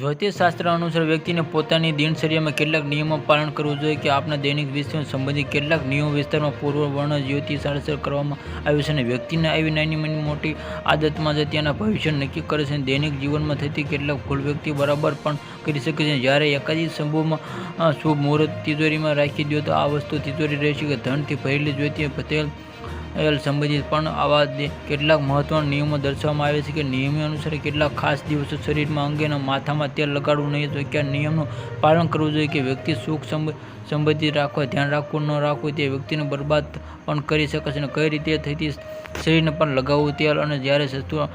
જ્યોતિષશાસ્ત્ર અનુસાર વ્યક્તિને પોતાની દિનચર્યામાં કેટલાક નિયમોનું પાલન કરવું જોઈએ કે આપણા દૈનિક વિષયો સંબંધિત કેટલાક નિયમો વિસ્તારમાં પૂર્વવર્ણન જ્યોતિષશાસ્ત્ર કરવામાં આવ્યું છે અને વ્યક્તિને આવી નાની મોટી આદતમાં જ તેના ભવિષ્ય નક્કી કરે છે. દૈનિક જીવનમાં થતી કેટલાક ભૂલ વ્યક્તિ બરાબર પણ કરી શકે છે. જ્યારે એકાદી સંભવમાં શુભ મુહૂર્ત તિજોરીમાં રાખી દો તો આ વસ્તુ તિજોરી રહેશે કે ધનથી ભરેલી જોઈતી પટેલ સંબંધિત પણ આવા કેટલાક મહત્વના નિયમો દર્શાવવામાં આવે છે કે નિયમો અનુસાર કેટલાક ખાસ દિવસો શરીરમાં અંગેના માથામાં તેલ લગાડવું નહીં તો કયા નિયમનું પાલન કરવું જોઈએ કે વ્યક્તિ સુખ સંબંધિત રાખવા ધ્યાન રાખવું ન રાખવું તે વ્યક્તિને બરબાદ પણ કરી શકે છે અને કઈ રીતે થતી શરીરને પણ લગાવવું તેલ અને જ્યારે શસ્ત્રો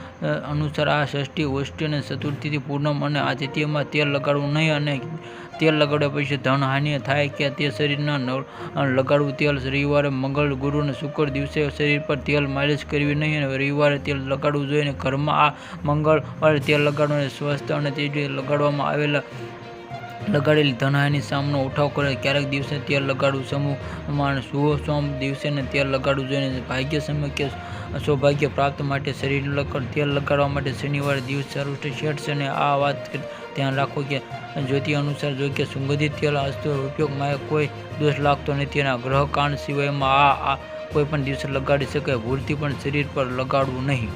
અનુસાર આ ષષ્ઠી ઓષ્ઠી અને ચતુર્થી પૂનમ અને આદિત્યમાં તેલ લગાડવું નહીં અને તેલ લગાડ્યા પછી ધનહાનિ થાય કે તે શરીરના લગાડવું તેલ રવિવારે મંગળ ગુરુ અને શુક્ર દિવસે શરીર પર તેલ માલિશ કરવી નહીં અને રવિવારે તેલ લગાડવું જોઈએ અને ઘરમાં આ મંગળવારે તેલ લગાડવું અને સ્વસ્થ અને તે લગાડવામાં લગાડેલી ધનહાનિ સામનો ઉઠાવ કરે ક્યારેક દિવસે તેલ લગાડવું સમૂહમાં સોમ દિવસે તેલ લગાડવું જોઈએ. ભાગ્ય સમય કે સૌભાગ્ય પ્રાપ્ત માટે શરીર તેલ લગાડવા માટે શનિવારે દિવસ સર્વશ્રેષ્ઠ છે અને આ વાત ધ્યાન રાખો કે જ્યોતિ અનુસાર જો કે સુગંધિત તેલ ઉપયોગમાં કોઈ દોષ લાગતો નથી અને ગ્રહકાંડ સિવાયમાં આ કોઈ પણ દિવસે લગાડી શકાય. ભૂલથી પણ શરીર પર લગાડવું નહીં.